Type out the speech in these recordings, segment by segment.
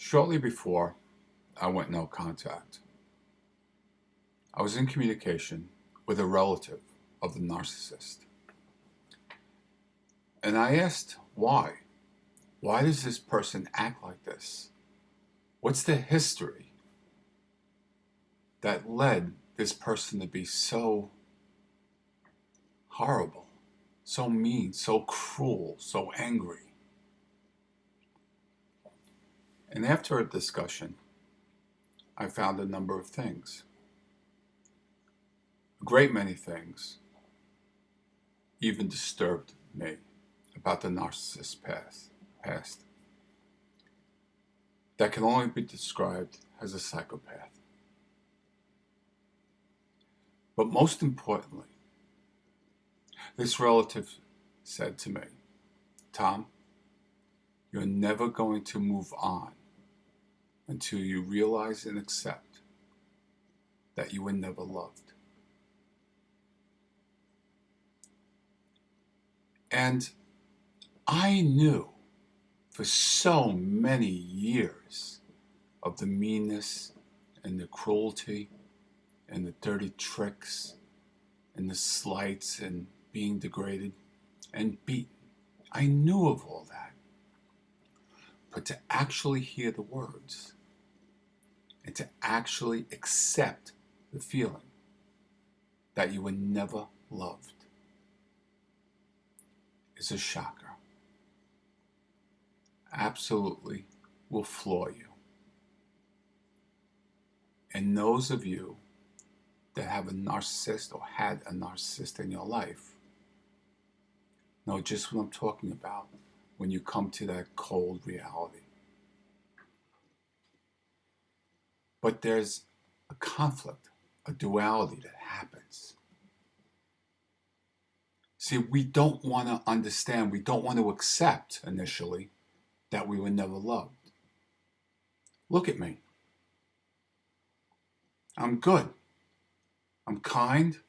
Shortly before I went no contact, I was in communication with a relative of the narcissist. And I asked why. Why does this person act like this? What's the history that led this person to be so horrible, so mean, so cruel, so angry? And after a discussion, I found a number of things. A great many things even disturbed me about the narcissist's past that can only be described as a psychopath. But most importantly, this relative said to me, "Tom, you're never going to move on until you realize and accept that you were never loved." And I knew for so many years of the meanness and the cruelty and the dirty tricks and the slights and being degraded and beaten. I knew of all that. But to actually hear the words and to actually accept the feeling that you were never loved is a shocker. Absolutely will floor you. And those of you that have a narcissist or had a narcissist in your life know just what I'm talking about when you come to that cold reality. But there's a conflict, a duality that happens. See, we don't want to understand, we don't want to accept initially that we were never loved. Look at me. I'm good. I'm kind.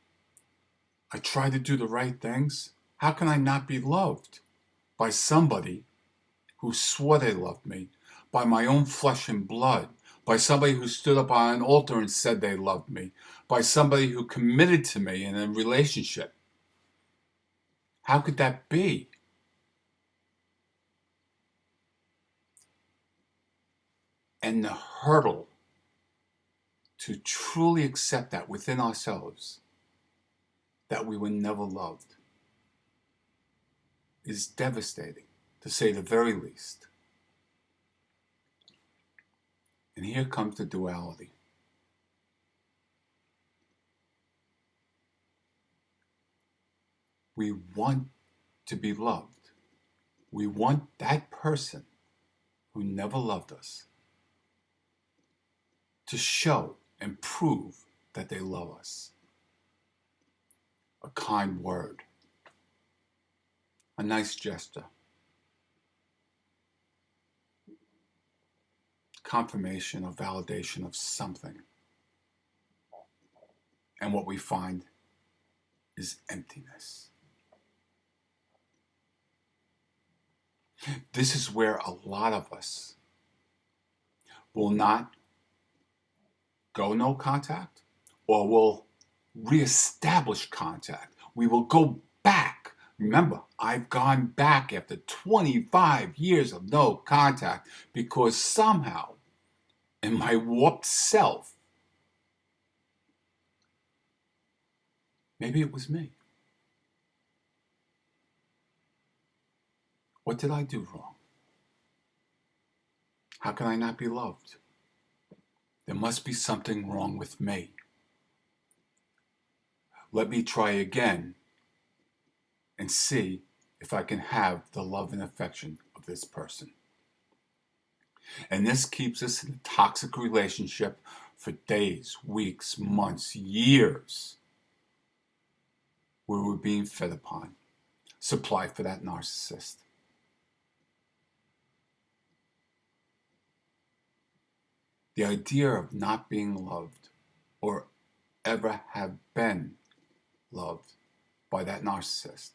I try to do the right things. How can I not be loved by somebody who swore they loved me, by my own flesh and blood, by somebody who stood up on an altar and said they loved me, by somebody who committed to me in a relationship? How could that be? And the hurdle to truly accept that within ourselves, that we were never loved, is devastating, to say the very least. And here comes the duality. We want to be loved. We want that person who never loved us to show and prove that they love us. A kind word, a nice gesture, confirmation or validation of something. And what we find is emptiness. This is where a lot of us will not go no contact, or will reestablish contact. We will go back. Remember, I've gone back after 25 years of no contact because somehow in my warped self, maybe it was me. What did I do wrong? How can I not be loved? There must be something wrong with me. Let me try again and see if I can have the love and affection of this person. And this keeps us in a toxic relationship for days, weeks, months, years, where we're being fed upon, supply for that narcissist. The idea of not being loved or ever have been loved by that narcissist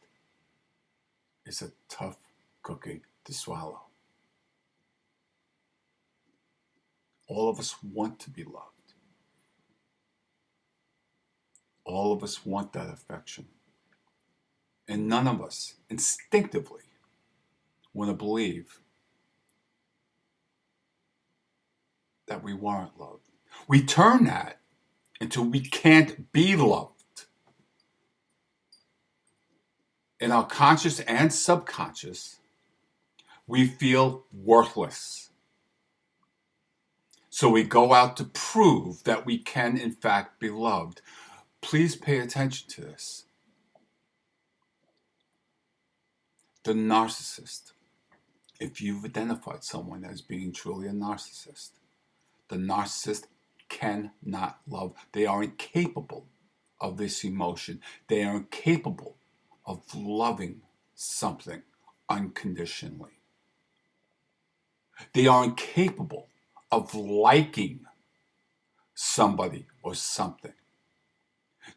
is a tough cookie to swallow. All of us want to be loved. All of us want that affection. And none of us instinctively want to believe that we weren't loved. We turn that into we can't be loved. In our conscious and subconscious, we feel worthless. So we go out to prove that we can, in fact, be loved. Please pay attention to this. The narcissist, if you've identified someone as being truly a narcissist, the narcissist cannot love. They are incapable of this emotion. They are incapable of loving something unconditionally. They are incapable of liking somebody or something.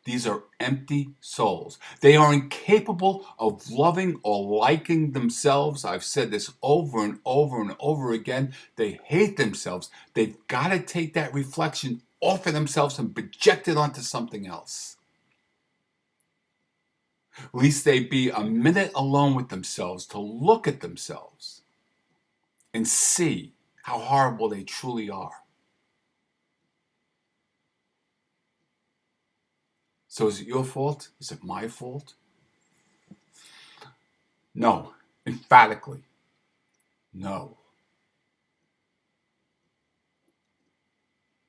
These are empty souls. They are incapable of loving or liking themselves. I've said this over and over and over again. They hate themselves. They've got to take that reflection off of themselves and project it onto something else. At least they be a minute alone with themselves to look at themselves and see how horrible they truly are. So is it your fault? Is it my fault? No, emphatically, no.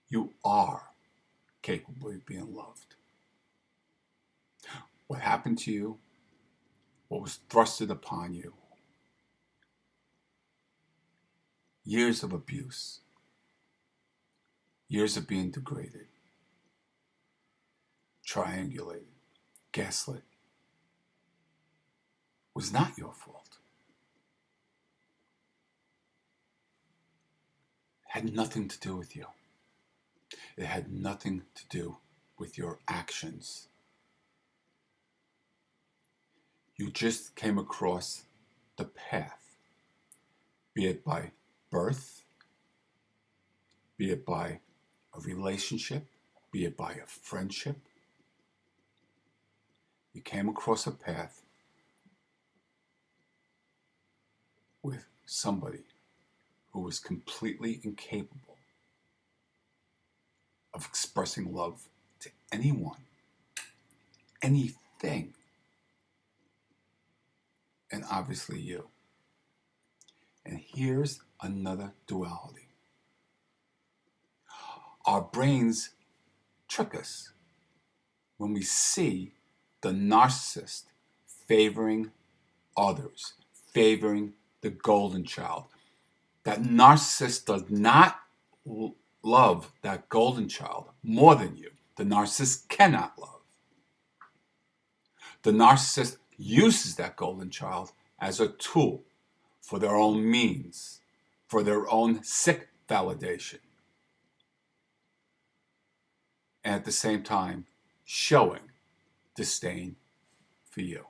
You are capable of being loved. What happened to you, what was thrusted upon you, years of abuse, years of being degraded, triangulated, gaslit, was not your fault. It had nothing to do with you. It had nothing to do with your actions. You just came across the path, be it by birth, be it by a relationship, be it by a friendship. You came across a path with somebody who was completely incapable of expressing love to anyone, anything, and obviously you. And here's another duality. Our brains trick us when we see the narcissist favoring others, favoring the golden child. That narcissist does not love that golden child more than you. The narcissist cannot love. The narcissist uses that golden child as a tool for their own means, for their own sick validation. And at the same time, showing disdain for you.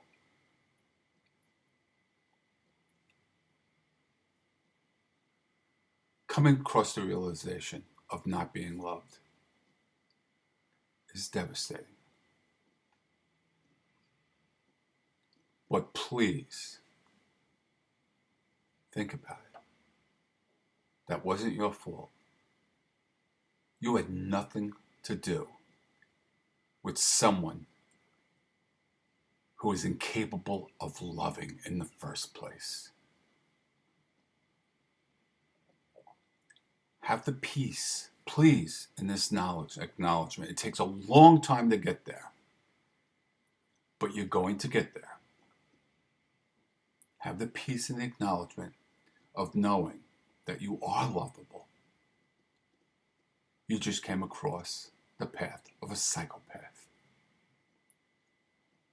Coming across the realization of not being loved is devastating. But please, think about it. That wasn't your fault. You had nothing to do with someone who is incapable of loving in the first place. Have the peace, please, in this acknowledgement. It takes a long time to get there, but you're going to get there. Have the peace and the acknowledgement of knowing that you are lovable. You just came across the path of a psychopath.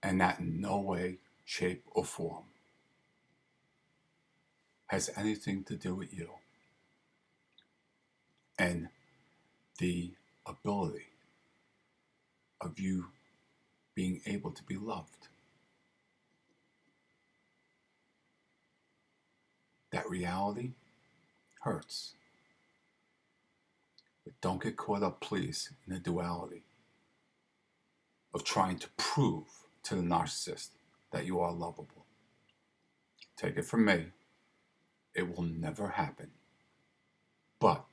And that in no way, shape, or form has anything to do with you and the ability of you being able to be loved. That reality hurts. But don't get caught up, please, in the duality of trying to prove to the narcissist that you are lovable. Take it from me, it will never happen. But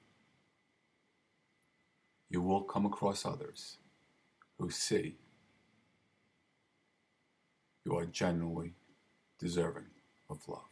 you will come across others who see you are genuinely deserving of love.